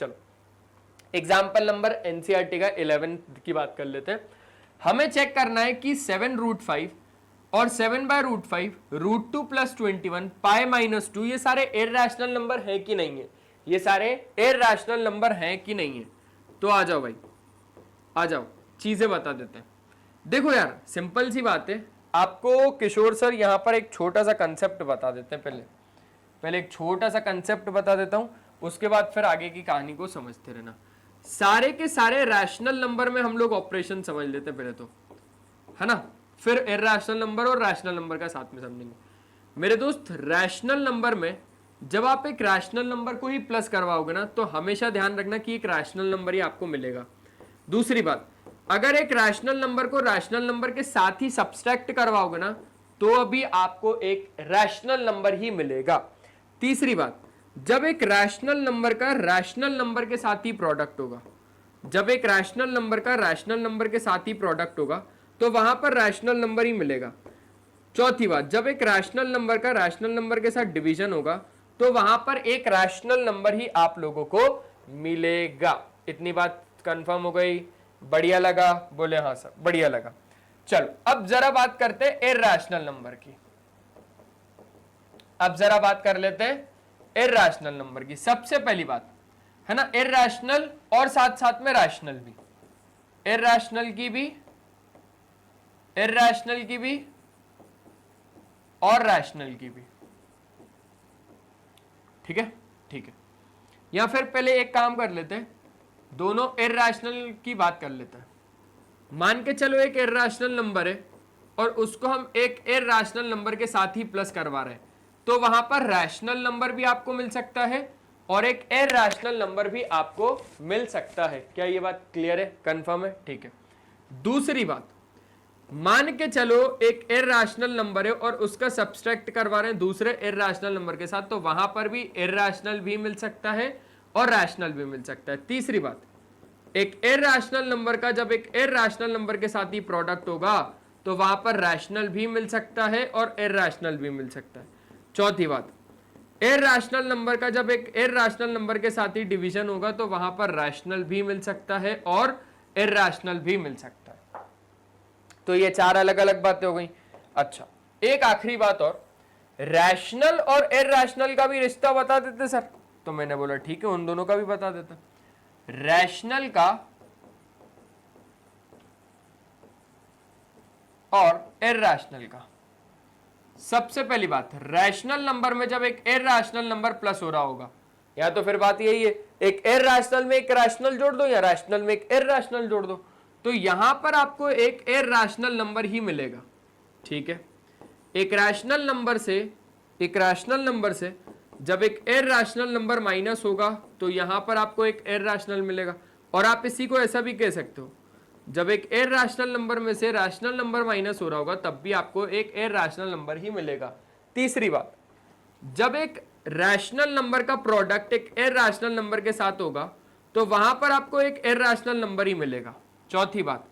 चलो example number NCERT का 11 की बात कर लेते हैं। हमें चेक करना है कि 7√5 और 7/√5 √2 + 21 पाई -2 ये सारे इरैशनल नंबर है कि नहीं है, ये सारे इरैशनल नंबर हैं कि नहीं है। तो आ जाओ भाई, आ जाओ, चीजें बता देते हैं। देखो यार सिंपल सी बात है, आपको किशोर सर यहां पर एक छोटा सा कंसेप्ट बता देते हैं। पहले एक छोटा सा कंसेप्ट बता देता हूं, उसके बाद फिर आगे की कहानी को समझते रहना। सारे के सारे रैशनल नंबर में हम लोग ऑपरेशन समझ लेते हैं पहले तो, है ना, फिर इरैशनल नंबर और रैशनल नंबर का साथ में समझेंगे। मेरे दोस्त रैशनल नंबर में जब आप एक रैशनल नंबर को ही प्लस करवाओगे ना, तो हमेशा ध्यान रखना कि एक रैशनल नंबर ही आपको मिलेगा। दूसरी बात, अगर एक रैशनल नंबर को रैशनल नंबर के साथ ही सब्सट्रैक्ट करवाओगे ना, तो अभी आपको एक रैशनल नंबर ही मिलेगा। तीसरी बात, जब एक रैशनल नंबर का रैशनल नंबर के साथ ही प्रोडक्ट होगा, जब एक रैशनल नंबर का रैशनल नंबर के साथ ही प्रोडक्ट होगा, तो वहां पर रैशनल नंबर ही मिलेगा। चौथी बात, जब एक रैशनल नंबर का रैशनल नंबर के साथ डिवीजन होगा, तो वहां पर एक रैशनल नंबर ही आप लोगों को मिलेगा। इतनी बात कंफर्म हो गई? बढ़िया लगा? बोले हाँ सर बढ़िया लगा। चलो अब जरा बात करते हैं इरैशनल नंबर की। अब जरा बात कर लेते हैं इरैशनल नंबर की। सबसे पहली बात है ना, इरैशनल और साथ साथ में रैशनल भी, इरैशनल की भी, इरैशनल की भी और रैशनल की भी। ठीक है, ठीक है। या फिर पहले एक काम कर लेते हैं, दोनों इरैशनल की बात कर लेते हैं। मान के चलो एक इरैशनल नंबर है और उसको हम एक इरैशनल नंबर के साथ ही प्लस करवा रहे हैं, तो वहां पर रैशनल नंबर भी आपको मिल सकता है और एक इरैशनल नंबर भी आपको मिल सकता है। क्या ये बात क्लियर है, कंफर्म है? ठीक है। दूसरी बात, मान के चलो एक इरैशनल नंबर है और उसका सब्सट्रैक्ट करवा रहे हैं दूसरे इरैशनल नंबर के साथ, तो वहां पर भी इरैशनल भी मिल सकता है और रैशनल भी मिल सकता है। तीसरी बात, एक इरैशनल नंबर का जब एक इरैशनल नंबर के साथ ही प्रोडक्ट होगा, तो वहां पर रैशनल भी मिल सकता है और इरैशनल भी मिल सकता है। चौथी बात, इरैशनल नंबर का जब एक इरैशनल नंबर के साथ ही डिवीजन होगा, तो वहां पर रैशनल भी मिल सकता है और इरैशनल भी मिल सकता है। तो ये चार अलग अलग बातें हो गई। अच्छा, एक आखिरी बात और, रैशनल और इरैशनल का भी रिश्ता बता देते सर। तो मैंने बोला ठीक है, उन दोनों का भी बता देते। रैशनल का और इरैशनल का। सबसे पहली बात, रैशनल नंबर में जब एक इरैशनल नंबर प्लस हो रहा होगा, या तो फिर बात यही है, एक इरैशनल में एक रैशनल जोड़ दो या रैशनल में एक इरैशनल जोड़ दो, तो यहां पर आपको एक इरैशनल नंबर ही मिलेगा। ठीक है, एक रैशनल नंबर से, एक रैशनल नंबर से जब एक इरैशनल नंबर माइनस होगा, तो यहां पर आपको एक इरैशनल मिलेगा। और आप इसी को ऐसा भी कह सकते हो, जब एक इरैशनल नंबर में से रैशनल नंबर माइनस हो रहा होगा, तब भी आपको एक इरैशनल नंबर ही मिलेगा। तीसरी बात, जब एक रैशनल नंबर का प्रोडक्ट एक इरैशनल नंबर के साथ होगा, तो वहां पर आपको एक इरैशनल नंबर ही मिलेगा। चौथी बात,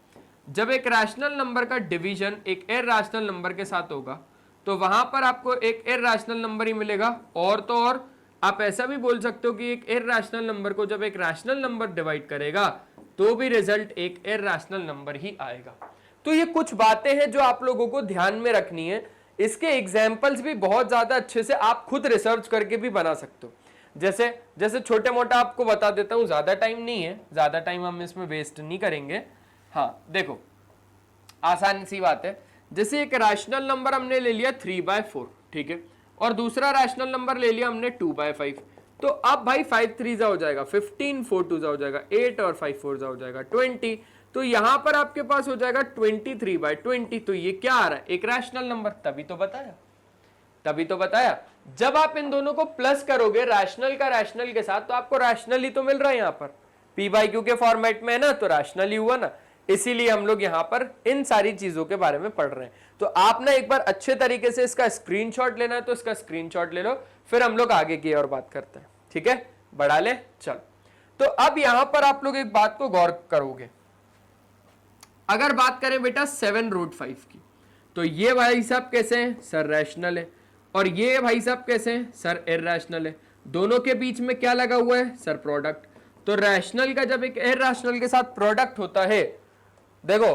जब एक रैशनल नंबर का डिवीजन एक इरैशनल नंबर के साथ होगा, तो वहां पर आपको एक इरैशनल नंबर ही मिलेगा। और तो और आप ऐसा भी बोल सकते हो कि एक इरैशनल नंबर को जब एक रैशनल नंबर डिवाइड करेगा, तो भी रिजल्ट एक इरैशनल नंबर ही आएगा। तो ये कुछ बातें हैं जो आप लोगों को ध्यान में रखनी है। इसके एग्जाम्पल्स भी बहुत ज्यादा अच्छे से आप खुद रिसर्च करके भी बना सकते हो। जैसे जैसे छोटे मोटा आपको बता देता हूं, ज्यादा टाइम नहीं है, ज्यादा टाइम हम इसमें वेस्ट नहीं करेंगे। हाँ देखो, आसान सी बात है। जैसे एक रैशनल नंबर हमने ले लिया 3/4, ठीक है, और दूसरा रैशनल नंबर ले लिया हमने 2/5। तो अब भाई 5 3 हो जाएगा 15, 4 2 हो जाएगा 8 और 5 4 हो जाएगा 20। तो यहां पर आपके पास हो जाएगा 23/20। तो ये क्या आ रहा है, एक रैशनल नंबर। तभी तो बताया, तभी तो बताया, जब आप इन दोनों को प्लस करोगे रैशनल का रैशनल के साथ, तो आपको रैशनल ही तो मिल रहा है। यहां पर P/Q के फॉर्मेट में है ना, तो रैशनल ही हुआ ना। इसीलिए हम लोग यहां पर इन सारी चीजों के बारे में पढ़ रहे हैं। तो आप ना एक बार अच्छे तरीके से इसका स्क्रीनशॉट लेना है तो इसका स्क्रीनशॉट ले लो, फिर हम लोग आगे की और बात करते हैं। ठीक है, बढ़ा ले। चल, तो अब यहां पर आप लोग एक बात को गौर करोगे। अगर बात करें बेटा 7√5 की, तो ये भाई साहब कैसे हैं सर, रैशनल है। और ये भाई साहब कैसे हैं सर, इरैशनल है। दोनों के बीच में क्या लगा हुआ है सर, प्रोडक्ट। तो रैशनल का जब एक इरैशनल के साथ प्रोडक्ट होता है, देखो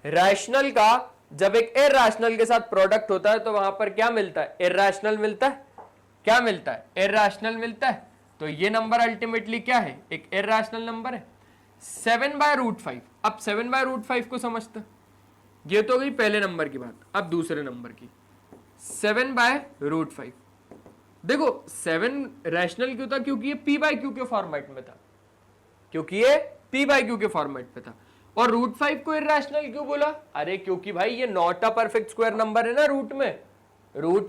रैशनल का जब एक इरैशनल के साथ प्रोडक्ट होता है तो वहां पर क्या मिलता है, इरैशनल मिलता है। क्या मिलता है, इरैशनल मिलता है। तो ये नंबर अल्टीमेटली क्या है, एक इरैशनल नंबर है। 7/√5। अब 7/√5 को समझते, ये तो गई पहले नंबर की बात। अब दूसरे नंबर की 7/√5। देखो 7 रैशनल क्यों था, क्योंकि ये p/q के फॉर्मेट में था, क्योंकि ये p/q के फॉर्मेट पे था। और √5 को इरैशनल क्यों बोला, अरे क्योंकि भाई ये not a perfect square number है ना, रूट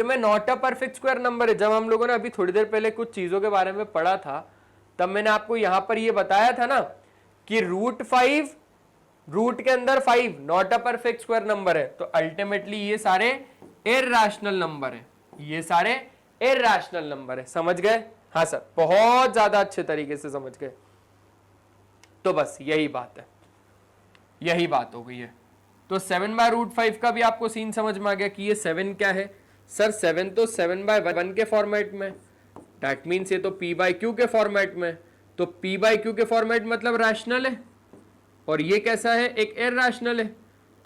में not a perfect square number है। जब हम लोगों ने अभी थोड़ी देर पहले कुछ चीजों के बारे में पढ़ा था, तब मैंने आपको यहां पर ये बताया था ना कि √5 रूट के अंदर 5 not a perfect square number है। तो अल्टीमेटली ये सारे इरैशनल नंबर है, ये सारे इरैशनल नंबर है। समझ गए? हाँ सर, बहुत ज्यादा अच्छे तरीके से समझ गए। तो बस यही बात है, यही बात हो गई है। तो 7/√5 का भी आपको सीन समझ में आ गया कि ये 7 क्या है। सर 7 तो 7/1 के फॉर्मेट में, दैट मीन्स ये तो p/q के फॉर्मेट में। तो p/q के फॉर्मेट मतलब रैशनल है, और ये कैसा है, एक इरैशनल है।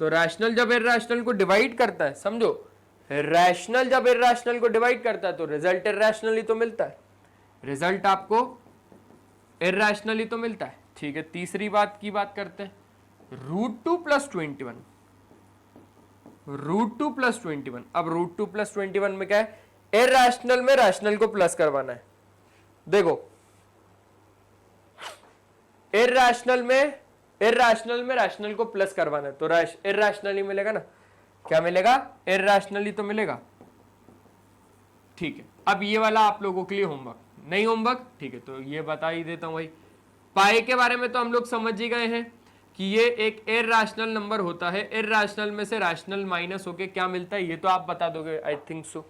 तो रैशनल जब इरैशनल को डिवाइड करता है, समझो रैशनल जब इरैशनल को डिवाइड करता है तो रिजल्ट इरैशनल ही तो मिलता है, रिजल्ट आपको इरैशनल ही तो मिलता है। ठीक है, तीसरी बात की बात करते हैं, √2 + 21। √2 + 21। अब √2 + 21 में क्या है, इरैशनल में रैशनल को प्लस करवाना है। देखो इरैशनल में रैशनल को प्लस करवाना है, तो इरैशनल ही मिलेगा ना। क्या मिलेगा, इरैशनल ही तो मिलेगा। ठीक है, अब ये वाला आप लोगों के लिए होमवर्क, नहीं होमवर्क ठीक है, तो ये बता ही देता हूं भाई। पाई के बारे में तो हम लोग समझ ही गए हैं कि ये एक इरैशनल नंबर होता है, इरैशनल में से रैशनल माइनस होके क्या मिलता है, ये तो आप बता दोगे आई थिंक सो।